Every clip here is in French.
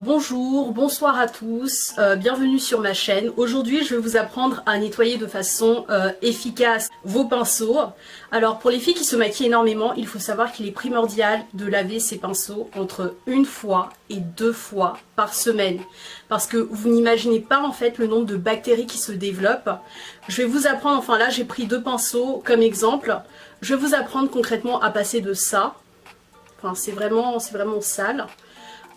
Bonjour, bonsoir à tous, bienvenue sur ma chaîne. Aujourd'hui je vais vous apprendre à nettoyer de façon efficace vos pinceaux. Alors pour les filles qui se maquillent énormément, il faut savoir qu'il est primordial de laver ces pinceaux entre une fois et 2 fois par semaine. Parce que vous n'imaginez pas en fait le nombre de bactéries qui se développent. Je vais vous apprendre, enfin là j'ai pris 2 pinceaux comme exemple. Je vais vous apprendre concrètement à passer de ça, enfin c'est vraiment sale,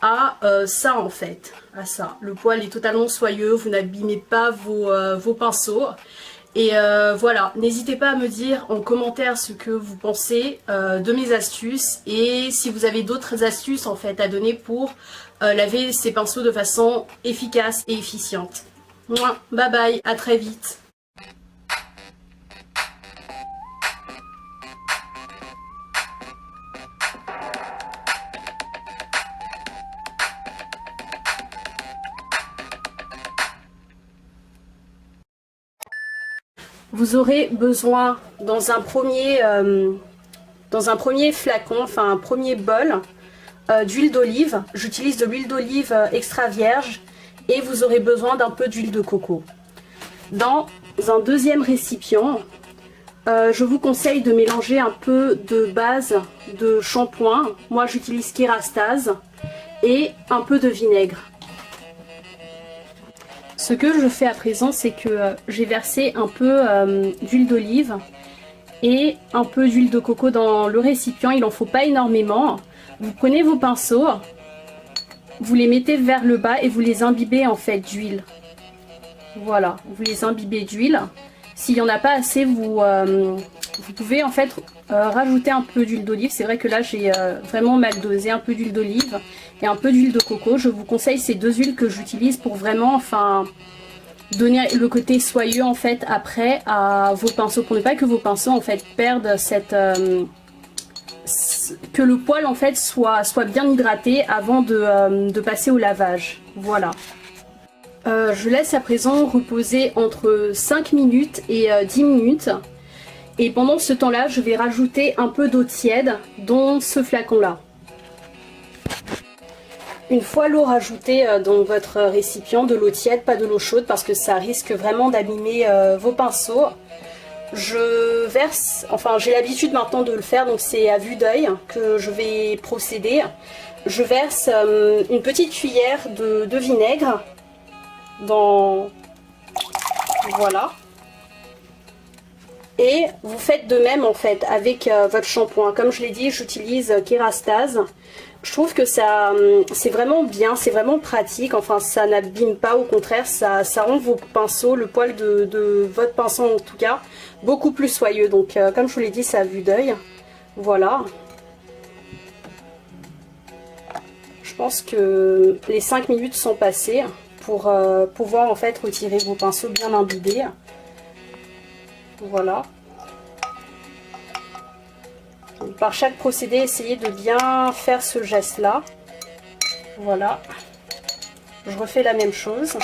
à ça en fait, à ça. Le poil est totalement soyeux, vous n'abîmez pas vos pinceaux. Et voilà, n'hésitez pas à me dire en commentaire ce que vous pensez de mes astuces et si vous avez d'autres astuces en fait à donner pour laver ces pinceaux de façon efficace et efficiente. Mouah, bye bye, à très vite. Vous aurez besoin dans un premier flacon, enfin un premier bol, d'huile d'olive. J'utilise de l'huile d'olive extra vierge et vous aurez besoin d'un peu d'huile de coco. Dans un deuxième récipient, je vous conseille de mélanger un peu de base de shampoing. Moi j'utilise Kerastase et un peu de vinaigre. Ce que je fais à présent, c'est que j'ai versé un peu d'huile d'olive et un peu d'huile de coco dans le récipient. Il n'en faut pas énormément. Vous prenez vos pinceaux, vous les mettez vers le bas et vous les imbibez en fait d'huile. Voilà, vous les imbibez d'huile. S'il n'y en a pas assez, vous pouvez en fait rajouter un peu d'huile d'olive. C'est vrai que là j'ai vraiment mal dosé, un peu d'huile d'olive et un peu d'huile de coco. Je vous conseille ces deux huiles que j'utilise pour vraiment donner le côté soyeux en fait après à vos pinceaux, pour ne pas que vos pinceaux en fait perdent cette que le poil en fait soit bien hydraté avant de passer au lavage. Voilà. Je laisse à présent reposer entre 5 minutes et 10 minutes. Et pendant ce temps-là, je vais rajouter un peu d'eau tiède dans ce flacon-là. Une fois l'eau rajoutée dans votre récipient, de l'eau tiède, pas de l'eau chaude, parce que ça risque vraiment d'abîmer vos pinceaux. Je verse, enfin j'ai l'habitude maintenant de le faire, donc c'est à vue d'œil que je vais procéder. Je verse une petite cuillère de vinaigre dans... Voilà. Et vous faites de même en fait avec votre shampoing. Comme je l'ai dit, j'utilise Kerastase. Je trouve que ça c'est vraiment bien, c'est vraiment pratique. Enfin, ça n'abîme pas, au contraire, ça rend vos pinceaux, le poil de votre pinceau en tout cas, beaucoup plus soyeux. Donc comme je vous l'ai dit, c'est à vue d'œil. Voilà. Je pense que les 5 minutes sont passées pour pouvoir en fait retirer vos pinceaux bien imbibés. Voilà. Donc, par chaque procédé, essayez de bien faire ce geste-là. Voilà. Je refais la même chose.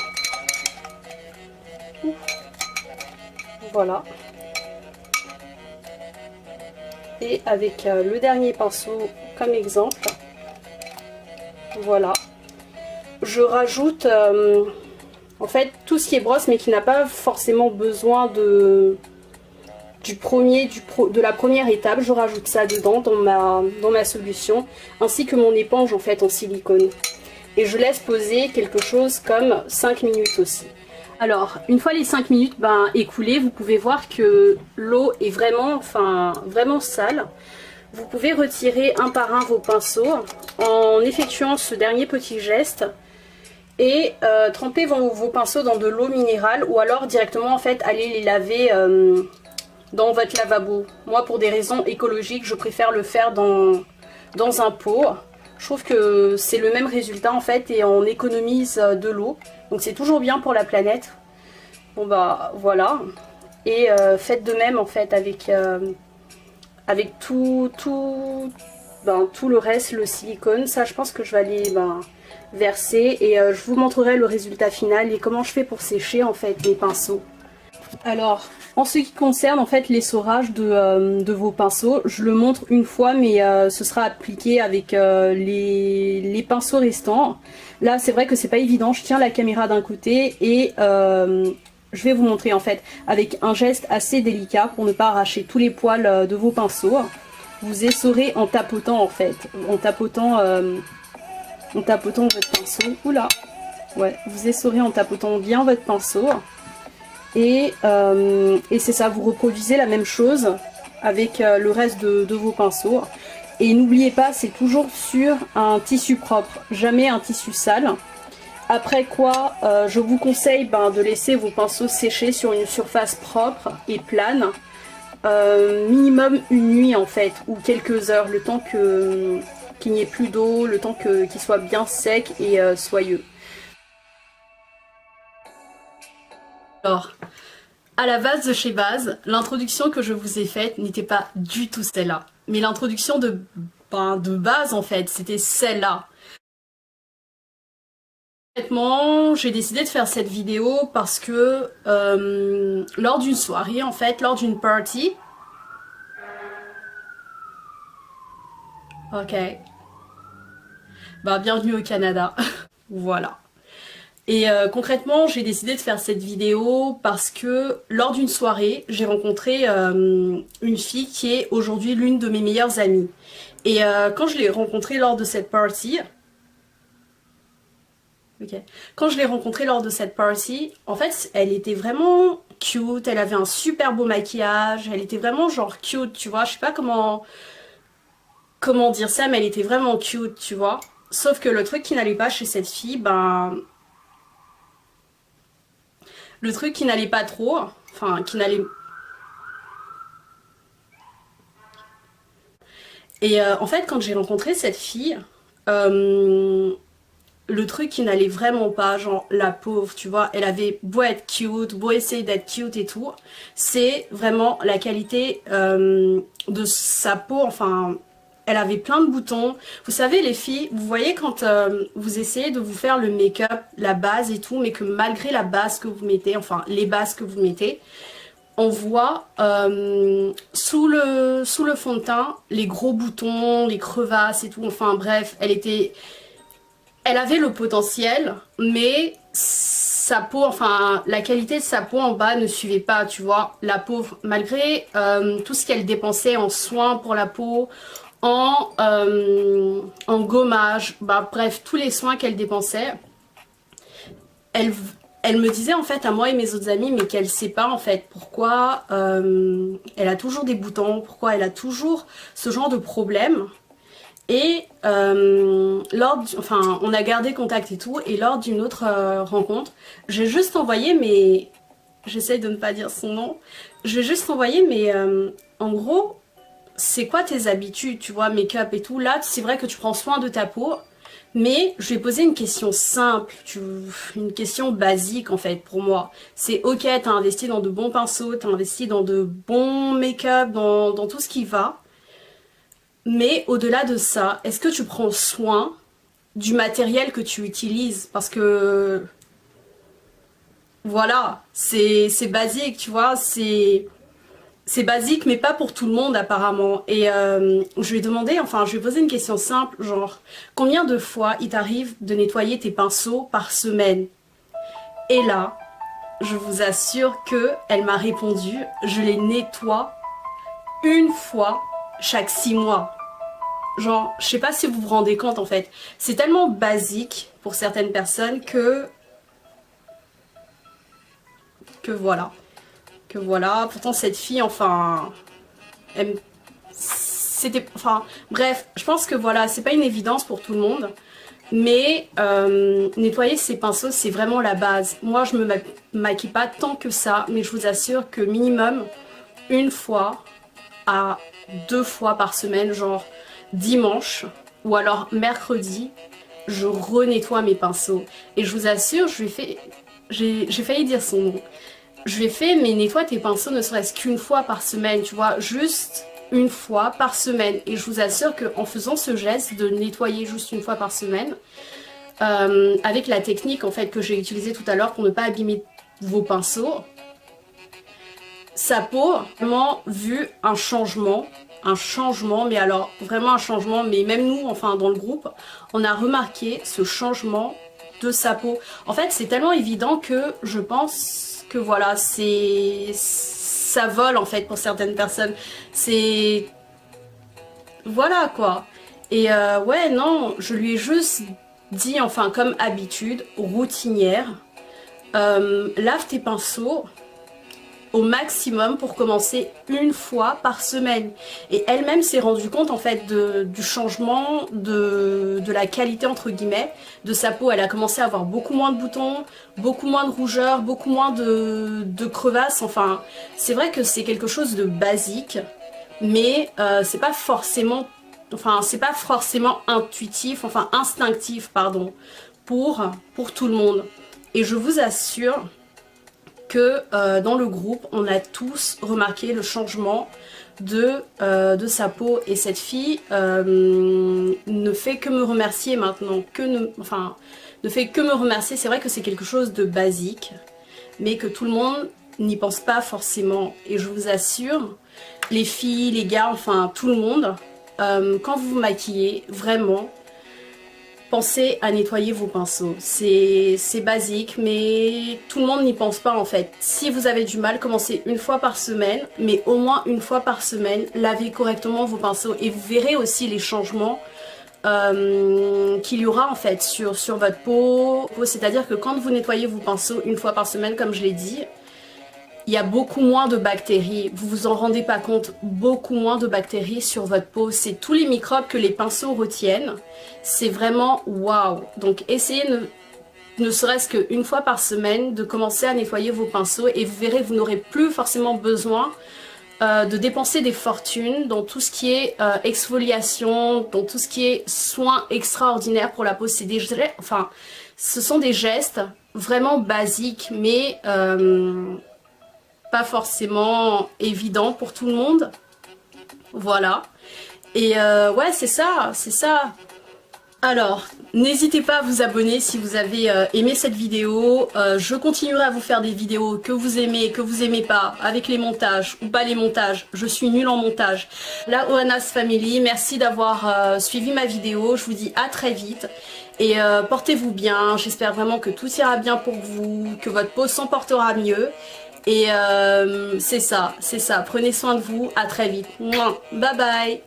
Voilà. Et avec le dernier pinceau comme exemple. Voilà. Je rajoute en fait tout ce qui est brosse mais qui n'a pas forcément besoin de la première étape. Je rajoute ça dedans dans ma solution, ainsi que mon éponge en fait en silicone. Et je laisse poser quelque chose comme 5 minutes aussi. Alors, une fois les 5 minutes écoulées, vous pouvez voir que l'eau est vraiment sale. Vous pouvez retirer un par un vos pinceaux en effectuant ce dernier petit geste et tremper vos pinceaux dans de l'eau minérale ou alors directement en fait aller les laver dans votre lavabo. Moi, pour des raisons écologiques, je préfère le faire dans un pot. Je trouve que c'est le même résultat en fait et on économise de l'eau. Donc c'est toujours bien pour la planète. Bon bah voilà. Et faites de même en fait avec tout le reste, le silicone. Ça, je pense que je vais aller verser et je vous montrerai le résultat final et comment je fais pour sécher en fait mes pinceaux. Alors, en ce qui concerne en fait l'essorage de vos pinceaux, je le montre une fois, mais ce sera appliqué avec les pinceaux restants. Là, c'est vrai que c'est pas évident. Je tiens la caméra d'un côté et je vais vous montrer en fait avec un geste assez délicat pour ne pas arracher tous les poils de vos pinceaux. Vous essorez en tapotant en fait, en tapotant votre pinceau. Oula, ouais, vous essorez en tapotant bien votre pinceau. Et c'est ça, vous reproduisez la même chose avec le reste de vos pinceaux. Et n'oubliez pas, c'est toujours sur un tissu propre, jamais un tissu sale. Après quoi, je vous conseille de laisser vos pinceaux sécher sur une surface propre et plane. Minimum une nuit en fait, ou quelques heures, le temps qu'il n'y ait plus d'eau, le temps qu'il soit bien sec et soyeux. Alors, à la base de chez Base, l'introduction que je vous ai faite n'était pas du tout celle-là. Mais l'introduction de base, en fait, c'était celle-là. Honnêtement, j'ai décidé de faire cette vidéo parce que lors d'une soirée, en fait, lors d'une party... Ok. Bienvenue au Canada. Voilà. Et concrètement, j'ai décidé de faire cette vidéo parce que lors d'une soirée, j'ai rencontré une fille qui est aujourd'hui l'une de mes meilleures amies. Et quand je l'ai rencontrée lors de cette party, en fait, elle était vraiment cute, elle avait un super beau maquillage, elle était vraiment genre cute, tu vois, je sais pas comment dire ça, mais elle était vraiment cute, tu vois. Sauf que le truc qui n'allait pas chez cette fille, le truc qui n'allait pas trop, enfin qui n'allait... Et en fait quand j'ai rencontré cette fille, le truc qui n'allait vraiment pas, genre la pauvre, tu vois, elle avait beau être cute, beau essayer d'être cute et tout, c'est vraiment la qualité de sa peau, enfin... Elle avait plein de boutons. Vous savez les filles, vous voyez quand vous essayez de vous faire le make-up, la base et tout, mais que malgré la base que vous mettez, enfin les bases que vous mettez, on voit sous le fond de teint les gros boutons, les crevasses et tout. Enfin bref, elle avait le potentiel, mais sa peau, enfin la qualité de sa peau en bas ne suivait pas, tu vois. La pauvre, malgré tout ce qu'elle dépensait en soins pour la peau, en gommage, bref, tous les soins qu'elle dépensait, elle me disait en fait à moi et mes autres amis, mais qu'elle sait pas en fait pourquoi elle a toujours des boutons, pourquoi elle a toujours ce genre de problème. Et on a gardé contact et tout, et lors d'une autre rencontre, j'ai juste envoyé, mais j'essaye de ne pas dire son nom, je vais juste envoyer, mais en gros, c'est quoi tes habitudes, tu vois, make-up et tout. Là, c'est vrai que tu prends soin de ta peau, mais je vais poser une question simple, une question basique en fait pour moi. C'est ok, t'as investi dans de bons pinceaux, t'as investi dans de bons make-up, dans tout ce qui va. Mais au-delà de ça, est-ce que tu prends soin du matériel que tu utilises? Parce que voilà, c'est basique, tu vois, c'est basique, mais pas pour tout le monde apparemment. Et je lui ai demandé, enfin je lui ai posé une question simple, genre combien de fois il t'arrive de nettoyer tes pinceaux par semaine? Et là, je vous assure que elle m'a répondu, je les nettoie une fois chaque 6 mois. Genre, je sais pas si vous vous rendez compte en fait. C'est tellement basique pour certaines personnes que voilà. Que voilà. Pourtant cette fille, enfin... bref, je pense que voilà, c'est pas une évidence pour tout le monde. Mais nettoyer ses pinceaux, c'est vraiment la base. Moi, je me maquille pas tant que ça, mais je vous assure que minimum une fois à 2 fois par semaine, genre dimanche ou alors mercredi, je renettoie mes pinceaux. Et je vous assure, j'ai failli dire son nom. Je lui ai fait, mais nettoie tes pinceaux ne serait-ce qu'une fois par semaine, tu vois, juste une fois par semaine. Et je vous assure qu'en faisant ce geste de nettoyer juste une fois par semaine, avec la technique en fait que j'ai utilisée tout à l'heure pour ne pas abîmer vos pinceaux, sa peau a vraiment vu un changement, mais alors vraiment un changement, mais même nous, enfin dans le groupe, on a remarqué ce changement de sa peau. En fait, c'est tellement évident que je pense que voilà, ça vole en fait pour certaines personnes. C'est voilà quoi. Et ouais, non, je lui ai juste dit, enfin comme habitude, routinière, lave tes pinceaux au maximum pour commencer une fois par semaine. Et elle-même s'est rendue compte en fait du changement de la qualité entre guillemets de sa peau. Elle a commencé à avoir beaucoup moins de boutons, beaucoup moins de rougeurs, beaucoup moins de crevasses. Enfin, c'est vrai que c'est quelque chose de basique, mais c'est pas forcément, enfin c'est pas forcément intuitif, enfin instinctif pardon, pour tout le monde. Et je vous assure que dans le groupe, on a tous remarqué le changement de sa peau. Et cette fille ne fait que me remercier maintenant, ne fait que me remercier. C'est vrai que c'est quelque chose de basique, mais que tout le monde n'y pense pas forcément. Et je vous assure, les filles, les gars, enfin tout le monde, quand vous vous maquillez, vraiment, pensez à nettoyer vos pinceaux. C'est basique, mais tout le monde n'y pense pas en fait. Si vous avez du mal, commencez une fois par semaine, mais au moins une fois par semaine, lavez correctement vos pinceaux et vous verrez aussi les changements qu'il y aura en fait sur votre peau. C'est-à-dire que quand vous nettoyez vos pinceaux une fois par semaine, comme je l'ai dit, il y a beaucoup moins de bactéries, vous vous en rendez pas compte, beaucoup moins de bactéries sur votre peau. C'est tous les microbes que les pinceaux retiennent, c'est vraiment waouh. Donc essayez ne serait-ce qu'une fois par semaine de commencer à nettoyer vos pinceaux et vous verrez, vous n'aurez plus forcément besoin de dépenser des fortunes dans tout ce qui est exfoliation, dans tout ce qui est soins extraordinaires pour la peau. C'est des, enfin, ce sont des gestes vraiment basiques, mais pas forcément évident pour tout le monde. Voilà. Et ouais, c'est ça, c'est ça. Alors, n'hésitez pas à vous abonner si vous avez aimé cette vidéo. Je continuerai à vous faire des vidéos que vous aimez pas, avec les montages ou pas les montages. Je suis nulle en montage. La Ohanas Family, merci d'avoir suivi ma vidéo. Je vous dis à très vite. Et portez-vous bien. J'espère vraiment que tout ira bien pour vous, que votre peau s'en portera mieux. Et c'est ça, c'est ça. Prenez soin de vous. À très vite. Mouah. Bye bye.